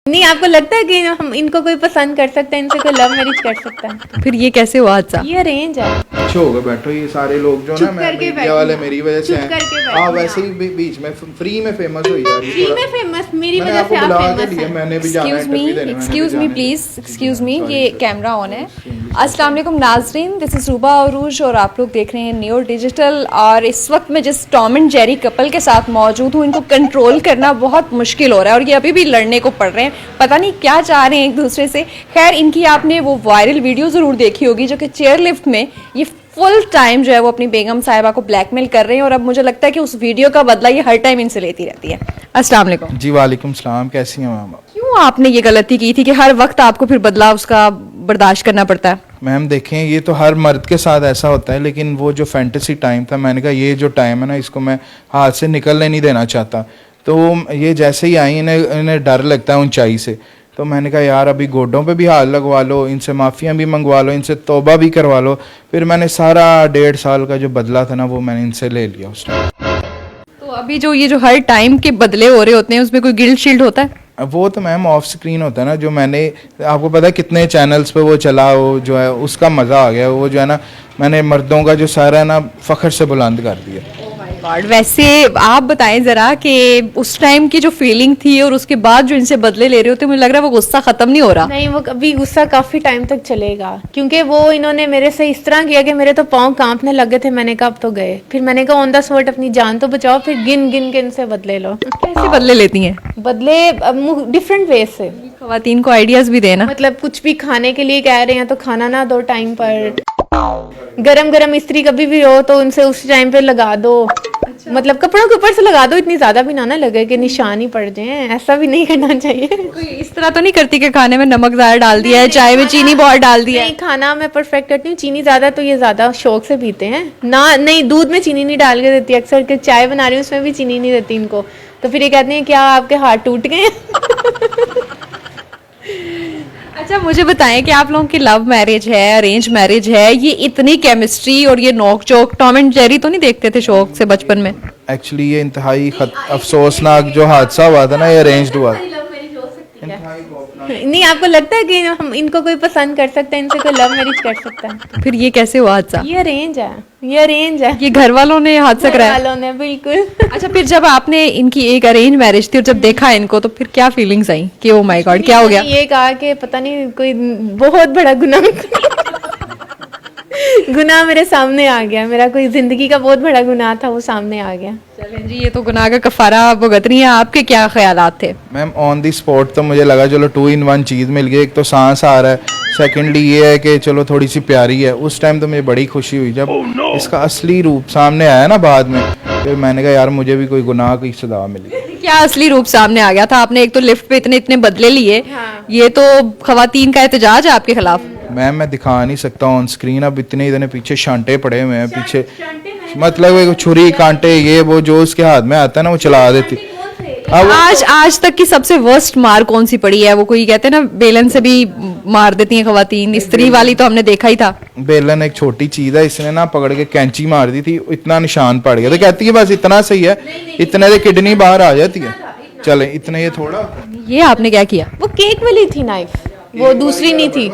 नहीं, आपको लगता है कि हम इनको कोई पसंद कर सकता है, इनसे कोई लव मैरिज कर सकता है? फिर ये कैसे हुआ हादसा? ये अरेंज है। अच्छे हो गए बैठो, ये सारे लोग जो ना मैं मीडिया वाले मेरी वजह से हैं। वैसे ही बीच में फ्री में फेमस हो जा रही है। फ्री में फेमस मेरी वजह से आप फेमस हैं। मैंने भी जाना है। Excuse me please, excuse me, ये कैमरा ऑन है। अस्सलाम वालेकुम नाजरीन, दिस इज़ रूबा अरूज और आप लोग देख रहे हैं न्यू डिजिटल। और इस वक्त मैं जिस टॉम एंड जेरी कपल के साथ मौजूद हूँ, इनको कंट्रोल करना बहुत मुश्किल हो रहा है और ये अभी भी लड़ने को पड़ रहे हैं, पता नहीं क्या चाह रहे हैं एक दूसरे से। खैर, इनकी आपने वो वायरल वीडियो ज़रूर देखी होगी जो कि चेयर लिफ्ट में ये फुल टाइम जो है वो अपनी बेगम साहिबा को ब्लैकमेल कर रहे हैं और अब मुझे लगता है कि उस वीडियो का बदला ये हर टाइम इनसे लेती रहती है। अस्सलाम वालेकुम। जी वालेकुम सलाम, कैसी हैं मैम? क्यों आपने ये गलती की थी कि हर वक्त आपको फिर बदला उसका बर्दाश्त करना पड़ता है? मैम देखें, ये तो हर मर्द के साथ ऐसा होता है, लेकिन वो जो फैंटेसी टाइम था, मैंने कहा ये जो टाइम है ना, इसको मैं हाथ से निकलने नहीं देना चाहता। तो ये जैसे ही आई, इन्हें डर लगता है ऊंचाई से, तो मैंने कहा यार अभी गोडों पे भी हाथ लगवा लो, इनसे माफ़ियाँ भी मंगवा लो, इनसे तौबा भी करवा लो। फिर मैंने सारा 1.5 साल का जो बदला था ना, वो मैंने इनसे ले लिया उस टाइम। तो अभी जो ये जो हर टाइम के बदले हो रहे होते हैं, उसमें कोई गिल्ट शील्ड होता है? वो तो मैम ऑफ स्क्रीन होता है ना, जो मैंने आपको पता है कितने चैनल्स पे वो चला, वो जो है उसका मज़ा आ गया। वो जो है ना, मैंने मर्दों का जो सारा है ना फ़ख्र से बुलंद कर दिया। गॉड, वैसे आप बताएं ज़रा कि उस टाइम की जो फीलिंग थी और उसके बाद जो इनसे बदले ले रहे होते, मुझे लग रहा है वो गुस्सा ख़त्म नहीं हो रहा। नहीं, वो अभी गुस्सा काफी टाइम तक चलेगा, क्योंकि वो इन्होंने मेरे से इस तरह किया कि मेरे तो पाँव कांपने लग गए थे। मैंने कहा अब तो गए। फिर मैंने कहा ऑन द स्पॉट अपनी जान तो बचाओ, फिर गिन गिन के इनसे बदले लो। कैसे बदले लेती हैं? बदले डिफरेंट वे से। खवातीन को आइडियाज भी देना। मतलब कुछ भी खाने के लिए कह रहे हैं तो खाना ना दो टाइम पर, गरम गरम इस्त्री कभी भी हो तो उनसे उस टाइम पे लगा दो। अच्छा। मतलब कपड़ों के ऊपर से लगा दो, इतनी ज्यादा भी ना लगे कि निशान ही पड़ जाए, ऐसा भी नहीं करना चाहिए। कोई इस तरह तो नहीं करती कि खाने में नमक ज़्यादा डाल दिया है, चाय में चीनी बहुत डाल दिया है? नहीं, खाना मैं परफेक्ट करती हूँ। चीनी ज्यादा तो ये ज्यादा शौक से पीते हैं ना। नहीं, दूध में चीनी नहीं डाल के देती अक्सर, कि चाय बना रही हूँ उसमें भी चीनी नहीं देती इनको। तो फिर ये कहते हैं क्या आपके हाथ टूट गए? अच्छा, मुझे बताएं कि आप लोगों की लव मैरिज है, अरेंज मैरिज है, ये इतनी केमिस्ट्री और ये नोक चोक, टॉम एंड जेरी तो नहीं देखते थे शौक से बचपन में? एक्चुअली ये इंतहाई अफसोसनाक जो हादसा हुआ था ना, ये अरेंज्ड हुआ। नहीं, आपको लगता है कि हम इनको कोई पसंद कर सकता है, इनसे कोई लव मैरिज कर सकता है? फिर ये कैसे हुआ हादसा? ये अरेंज है, ये अरेंज है। ये घर वालों ने हादसा कराया? वालों ने, बिल्कुल। अच्छा, फिर जब आपने इनकी एक अरेंज मैरिज थी और जब देखा इनको, तो फिर क्या फीलिंग्स आई कि ओ माय गॉड क्या हो गया? ये कहा कि पता नहीं कोई बहुत बड़ा गुनाह गुनाह मेरे सामने आ गया। मेरा कोई जिंदगी का बहुत बड़ा गुनाह था, वो सामने आ गया। चलें जी, ये तो गुनाह का कफारा भुगत रही हैं। आपके क्या ख्यालात थे? मैम ऑन दी स्पॉट तो मुझे लगा चलो 2 in 1 चीज़ मिल गई। एक तो सांस आ रहा है, सेकेंडली ये है कि चलो थोड़ी सी प्यारी है। उस टाइम तो मुझे बड़ी खुशी हुई जब इसका असली रूप सामने आया ना बाद में। फिर मैंने कहा यार मुझे भी कोई गुनाह की सजा मिली। क्या असली रूप सामने आ गया था? आपने एक तो लिफ्ट पे इतने इतने बदले लिए। हाँ। ये तो खवातीन का एहतजाज है आपके खिलाफ। मैम मैं दिखा नहीं सकता ऑन स्क्रीन, अब इतने पीछे शांटे पड़े हुए हैं पीछे, मतलब छुरी कांटे ये वो जो उसके हाथ में आता है ना, वो चला देती। आज तक की सबसे वर्स्ट मार कौन सी पड़ी है? वो कोई कहते हैं ना बेलन से भी मार देती हैं खवातीन, इस्त्री वाली तो हमने देखा ही था। बेलन एक छोटी चीज है, इसने ना पकड़ के कैंची मार दी थी, इतना निशान पड़ गया। तो कहती है बस इतना सही है, इतने से किडनी बाहर आ जाती है। चले इतने, ये थोड़ा। ये आपने क्या किया? वो केक वाली थी नाइफ, वो दूसरी नहीं थी,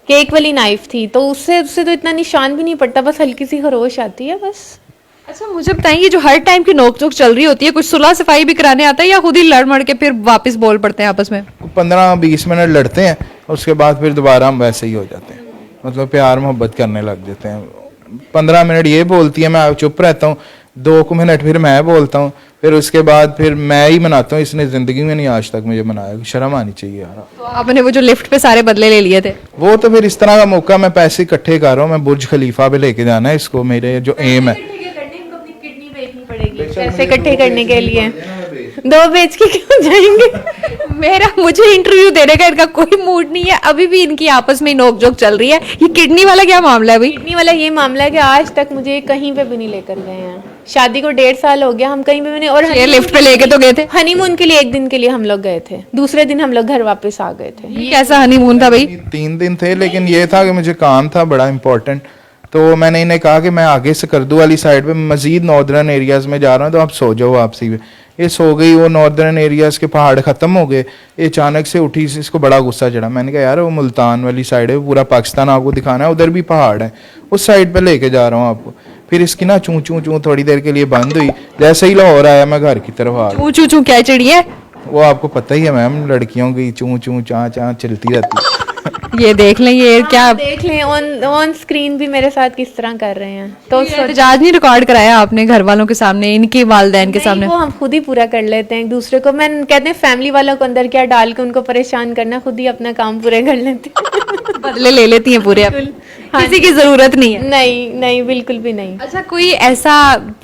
केक वाली नाइफ थी। तो उससे तो इतना निशान भी नहीं पड़ता, बस हल्की सी खरोश आती है बस। अच्छा, मुझे बताइए, जो हर टाइम की नोक-झोंक चल रही होती है, कुछ सुलह सफाई भी कराने आता है या खुद ही लड़ मड़ के फिर वापस बोल पड़ते हैं आपस में? 15-20 मिनट लड़ते हैं, उसके बाद फिर दोबारा हम वैसे ही हो जाते हैं, मतलब प्यार मोहब्बत करने लग जाते हैं। 15 मिनट ये बोलती है, मैं चुप रहता हूँ, 2 मिनट फिर मैं बोलता हूँ, फिर उसके बाद फिर मैं ही मनाता हूँ। इसने जिंदगी में नहीं आज तक मुझे मनाया, शर्म आनी चाहिए यार। तो आपने वो जो लिफ्ट पे सारे बदले ले लिए थे, वो तो फिर इस तरह का मौका, मैं पैसे इकट्ठे कर रहा हूँ, मैं बुर्ज खलीफा पे लेके जाना है इसको, मेरे जो एम है। पैसे इकट्ठे करने के लिए 2 बेच के क्यों जाएंगे? मुझे इंटरव्यू देने का इनका कोई मूड नहीं है, अभी भी इनकी आपस में नोक-झोंक चल रही है। ये किडनी वाला क्या मामला है भाई? किडनी वाला ये मामला है कि आज तक मुझे कहीं पे भी नहीं लेकर गए हैं। शादी को 1.5 साल हो गया, हम कहीं पे भी नहीं। और ये लिफ्ट पे लेके तो गए थे हनीमून के लिए, 1 दिन के लिए हम लोग गए थे, दूसरे दिन हम लोग घर वापस आ गए थे। ये कैसा हनीमून था भाई? 3 दिन थे, लेकिन ये था कि मुझे काम था बड़ा इंपॉर्टेंट, तो मैंने इन्हें कहा कि मैं आगे से करदू वाली साइड पे मजीद नॉर्दर्न एरियाज में जा रहा हूँ, तो आप सो जाओ वापसी पे। ये सो गई, वो नॉर्दर्न एरियाज़ के पहाड़ ख़त्म हो गए, ये अचानक से उठी, इसको बड़ा गुस्सा चढ़ा। मैंने कहा यार वो मुल्तान वाली साइड है, पूरा पाकिस्तान आपको दिखाना है, उधर भी पहाड़ है, उस साइड पे लेके जा रहा हूँ आपको। फिर इसकी ना चूँ चूँ चूँ थोड़ी देर के लिए बंद हुई, जैसे ही लाहौर आया मैं घर की तरफ आ गया। चू चू चू क्या चिड़िया है? वो आपको पता ही है मैम, लड़कियों की चूँ चूँ चाँ चाँ चलती रहती है। ये देख लें, ये क्या देख लें ऑन स्क्रीन भी मेरे साथ किस तरह कर रहे हैं। तो एहतजाज नहीं रिकॉर्ड कराया आपने घर वालों के सामने, इनके वालिदैन के सामने? वो हम खुद ही पूरा कर लेते हैं एक दूसरे को। मैं कहते हैं फैमिली वालों को अंदर क्या डाल के उनको परेशान करना, खुद ही अपना काम पूरे कर लेते हैं। बदले ले लेती हैं पूरे आप, किसी की जरूरत नहीं है? नहीं नहीं, बिल्कुल भी नहीं। अच्छा, कोई ऐसा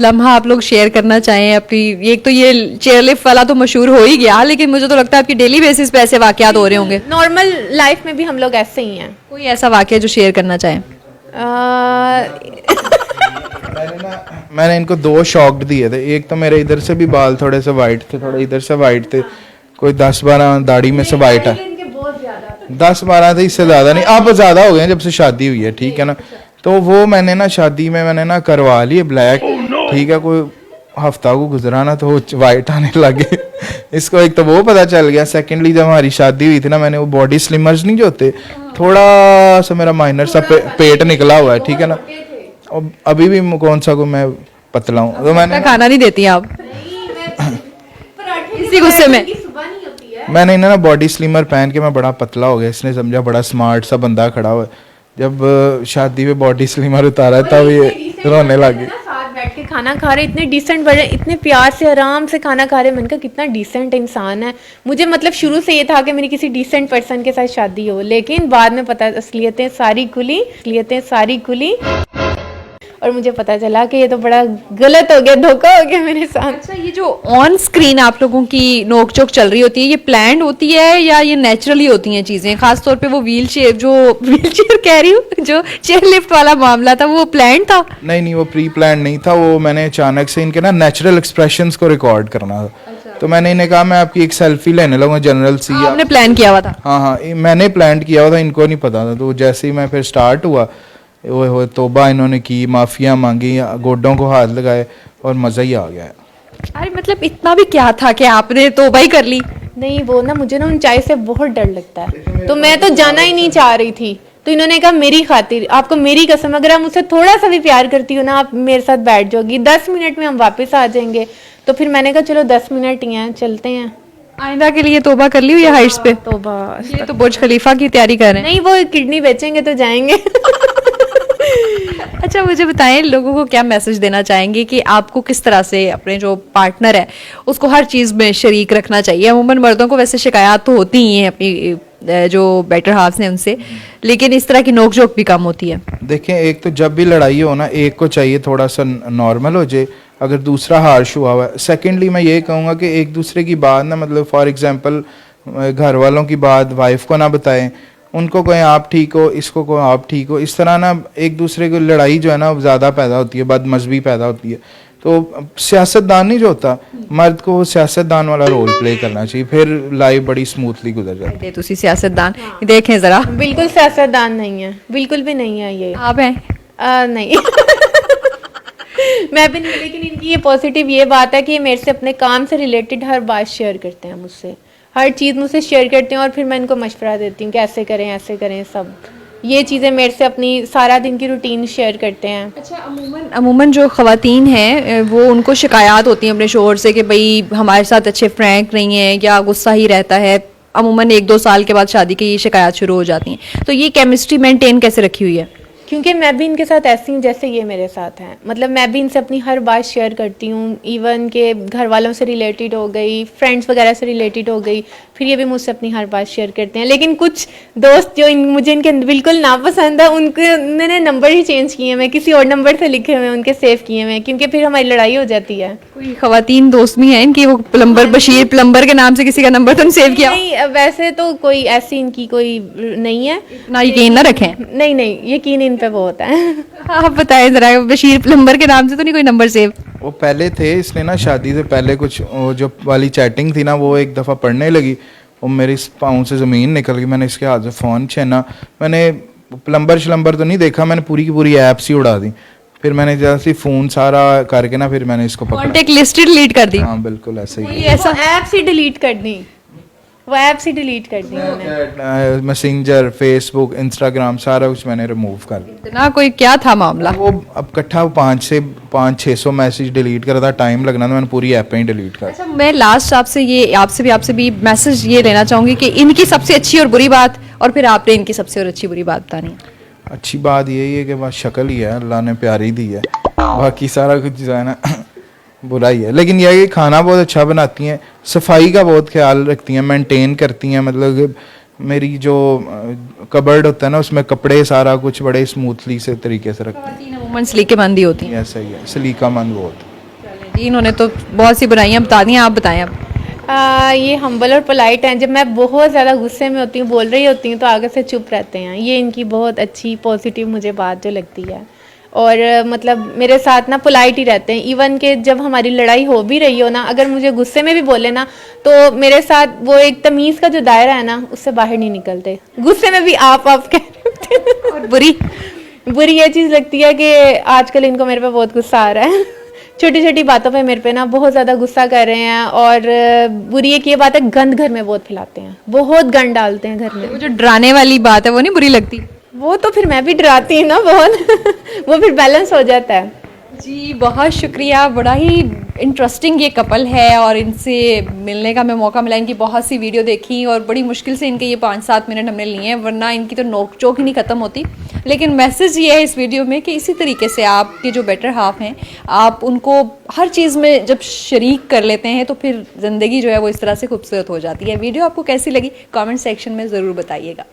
लम्हा आप लोग शेयर करना चाहें अपनी? एक तो ये चेयरलिफ्ट वाला तो मशहूर हो ही गया, लेकिन मुझे तो लगता है आपकी डेली बेसिस पे ऐसे वाकयात हो रहे होंगे। नॉर्मल लाइफ में भी हम लोग ऐसे ही हैं। कोई ऐसा वाकया जो शेयर करना चाहें? मैंने इनको 2 शॉक्ड दिए थे। एक तो मेरे इधर से भी बाल थोड़े से वाइट थे, थोड़े इधर से वाइट थे, कोई 10-12 दाढ़ी में से वाइट है, 10-12 थे, इससे ज़्यादा नहीं। अब ज़्यादा हो गए हैं जब से शादी हुई है, ठीक है ना। तो वो मैंने ना शादी में मैंने ना करवा लिए ब्लैक, ठीक है। कोई हफ्ता को गुजरा ना तो वाइट आने लगे। इसको एक तो वो पता चल गया, सेकेंडली जब हमारी शादी हुई थी ना, मैंने वो बॉडी स्लिमर्स नहीं जो होते, थोड़ा सा मेरा माइनर सा पेट निकला हुआ है, ठीक है ना। और अभी भी कौन सा को मैं पतला हूँ, तो मैंने खाना नहीं देती आप इसी गुस्से में? मैंने इन्हें ना बॉडी स्लिमर पहन के मैं बड़ा पतला हो गया, इसने समझा बड़ा स्मार्ट सा बंदा खड़ा हुआ है। जब शादी में बॉडी स्लिमर उतारा तब ये रोने लगे। साथ बैठ के खाना खा रहे, इतने डिसेंट बड़े, इतने प्यार से आराम से खाना खा रहे। मैंने कहा कितना डिसेंट इंसान है। मुझे मतलब शुरू से ये था कि मेरी किसी डिसेंट पर्सन के साथ शादी हो, लेकिन बाद में पता असलियतें सारी खुली और मुझे पता चला कि ये तो बड़ा गलत हो गया, धोखा हो गया मेरे साथ। अच्छा, ये जो ऑन स्क्रीन आप लोगों की नोकझोंक चल रही होती है, ये प्लान्ड होती है या ये नेचुरली होती हैं चीजें? खास तौर पे वो व्हील चेयर कह रही हूँ, जो चेयर लिफ्ट वाला मामला था, वो प्लान्ड था? नहीं, वो प्री प्लान नहीं था, वो मैंने अचानक से इनके ना नेचुरल एक्सप्रेशंस को रिकॉर्ड करना था। तो मैंने इन्हें कहा मैं आपकी एक सेल्फी लेने लगूंगा जनरल सी। आपने प्लान किया हुआ था? हाँ, मैंने प्लान किया हुआ था, इनको नहीं पता था। तो जैसे ही मैं फिर स्टार्ट हुआ, वो तौबा इन्होंने की, माफिया मांगी, गोडों को हाथ लगाए और मज़ा ही आ गया। अरे मतलब इतना भी क्या था कि आपने तौबा ही कर ली? नहीं, वो ना मुझे ना ऊंचाई से बहुत डर लगता है, तो मैं तो जाना ही नहीं चाह रही थी। तो इन्होंने कहा मेरी खातिर, आपको मेरी कसम, अगर आप मुझसे थोड़ा सा भी प्यार करती हो ना, आप मेरे साथ बैठ जाओगी, 10 मिनट में हम वापस आ जाएंगे। तो फिर मैंने कहा चलो 10 मिनट ही हैं, चलते हैं। आइंदा के लिए तौबा कर ली हुई है हाइट्स पे? तौबा। ये तो बुर्ज खलीफा की तैयारी कर रहे हैं। नहीं, वो किडनी बेचेंगे तो जाएंगे। अच्छा, मुझे बताएं, लोगों को क्या मैसेज देना चाहेंगे कि आपको किस तरह से अपने जो पार्टनर है उसको हर चीज़ में शरीक रखना चाहिए? अमूमन मर्दों को वैसे शिकायत तो होती ही हैं अपनी जो बेटर हाफ्स हैं उनसे, लेकिन इस तरह की नोकझोंक भी कम होती है। देखें, एक तो जब भी लड़ाई हो ना, एक को चाहिए थोड़ा सा नॉर्मल हो जाए, अगर दूसरा हार्श हुआ है। सेकेंडली मैं ये कहूँगा कि एक दूसरे की बात ना, मतलब फॉर एग्जांपल घर वालों की बात वाइफ को ना बताएं, उनको कहें आप ठीक हो, इसको कहो आप ठीक हो। इस तरह ना एक दूसरे को लड़ाई जो है ना ज़्यादा पैदा होती है, बदमज़गी पैदा होती है। तो सियासतदान नहीं जो होता, मर्द को सियासतदान वाला रोल प्ले करना चाहिए, फिर लाइफ बड़ी स्मूथली गुजर जाती है। तुसी सियासतदान देखें जरा, बिल्कुल सियासतदान नहीं है, बिल्कुल भी नहीं है ये। आप हैं? नहीं। मैं भी नहीं, लेकिन इनकी ये पॉजिटिव ये बात है कि ये मेरे से अपने काम से रिलेटेड हर बात शेयर करते हैं मुझसे, हर चीज़ मुझसे शेयर करते हैं और फिर मैं इनको मशवरा देती हूँ कि ऐसे करें सब। ये चीज़ें मेरे से अपनी सारा दिन की रूटीन शेयर करते हैं। अच्छा, अमूमन जो ख़वातीन हैं वो उनको शिकायत होती हैं अपने शोहर से कि भाई हमारे साथ अच्छे फ्रैंक नहीं है या गुस्सा ही रहता है। अमूमन 1-2 साल के बाद शादी की ये शिकायत शुरू हो जाती हैं। तो ये केमिस्ट्री मेंटेन कैसे रखी हुई है? क्योंकि मैं भी इनके साथ ऐसी हूँ जैसे ये मेरे साथ हैं। मतलब मैं भी इनसे अपनी हर बात शेयर करती हूँ, इवन के घर वालों से रिलेटेड हो गई, फ्रेंड्स वगैरह से रिलेटेड हो गई, फिर ये भी मुझसे अपनी हर बात शेयर करते हैं। लेकिन कुछ दोस्त जो मुझे इनके बिल्कुल नापसंद है, उन्होंने नंबर ही चेंज किए हैं, मैं किसी और नंबर से लिखे हुए हैं, उनके सेव किए हुए हैं, क्योंकि फिर हमारी लड़ाई हो जाती है। कोई ख़वातीन दोस्त भी हैं इनकी, वो प्लम्बर बशीर प्लम्बर के नाम से किसी का नंबर तो सेव किया? नहीं, वैसे तो कोई ऐसी इनकी कोई नहीं है। ना यकीन ना रखें। नहीं, यकीन इन पे बहुत है। आप बताएं जरा, बशीर प्लम्बर के नाम से तो नहीं कोई नंबर सेव? वो पहले थे, इसने ना शादी से पहले कुछ वो जो वाली चैटिंग थी ना, वो एक दफ़ा पढ़ने लगी, वो मेरी पाँव से ज़मीन निकल गई। मैंने इसके हाथ से फ़ोन छीना, मैंने प्लम्बर तो नहीं देखा, मैंने पूरी की पूरी ऐप्स ही उड़ा दी। फिर मैंने जैसे फ़ोन सारा करके ना फिर मैंने इसको पकड़ा। कॉन्टेक्ट लिस्ट डिलीट कर दी। हाँ बिल्कुल ऐसे ही। कोई ऐसा ऐप से डिलीट कर दी, वो ऐप से डिलीट कर दी मैंने। मैसेंजर, फेसबुक, इंस्टाग्राम सारा कुछ मैंने रिमूव कर दिया। इतना कोई क्या था मामला? वो अब इकट्ठा 500-600 मैसेज डिलीट कर था, टाइम लगना था, मैंने पूरी ऐप ही डिलीट कर। अच्छा, मैं लास्ट आपसे भी मैसेज ये लेना चाहूंगी कि इनकी सबसे अच्छी और बुरी बात, और फिर आपने इनकी सबसे और अच्छी बुरी बात बतानी है। अच्छी बात यही है कि बस शक्ल ही है, अल्लाह ने प्यारी दी है, बाकी सारा कुछ जो है ना बुरा ही है। लेकिन यह है कि खाना बहुत अच्छा बनाती हैं, सफाई का बहुत ख्याल रखती हैं, मेंटेन करती हैं। मतलब मेरी जो कबर्ड होता है ना उसमें कपड़े सारा कुछ बड़े स्मूथली से तरीके से रखती हैं। वुमेन सलीकेमंदी होती है। ऐसा ही है, सलीकामंद बहुत। चलें जी, इन्होंने तो बहुत सी बुराइयां बता दी, आप बताएं अब। ये हम्बल और पोलाइट हैं। जब मैं बहुत ज़्यादा गुस्से में होती हूँ, बोल रही होती हूँ, तो आगे से चुप रहते हैं। ये इनकी बहुत अच्छी पॉजिटिव मुझे बात जो लगती है। और मतलब मेरे साथ ना पोलाइट ही रहते हैं। इवन कि जब हमारी लड़ाई हो भी रही हो ना, अगर मुझे गुस्से में भी बोले ना, तो मेरे साथ वो एक तमीज़ का जो दायरा है ना, उससे बाहर नहीं निकलते। गुस्से में भी आप कह रहे होते हैं। और बुरी ये चीज़ लगती है कि आजकल इनको मेरे पे बहुत गुस्सा आ रहा है। छोटी छोटी बातों पे मेरे पे ना बहुत ज़्यादा गुस्सा कर रहे हैं। और बुरी एक ये बात है, गंद घर में बहुत फैलाते हैं, बहुत गंद डालते हैं घर में। वो जो डराने वाली बात है वो नहीं बुरी लगती? वो तो फिर मैं भी डराती हूँ ना बहुत। वो फिर बैलेंस हो जाता है। जी बहुत शुक्रिया, बड़ा ही इंटरेस्टिंग ये कपल है और इनसे मिलने का मैं मौका मिला। इनकी बहुत सी वीडियो देखी और बड़ी मुश्किल से इनके ये 5-7 मिनट हमने लिए हैं, वरना इनकी तो नोक चोक ही नहीं ख़त्म होती। लेकिन मैसेज ये है इस वीडियो में कि इसी तरीके से आपके जो बेटर हाफ हैं, आप उनको हर चीज़ में जब शरीक कर लेते हैं तो फिर ज़िंदगी जो है वो इस तरह से खूबसूरत हो जाती है। वीडियो आपको कैसी लगी कमेंट सेक्शन में ज़रूर बताइएगा।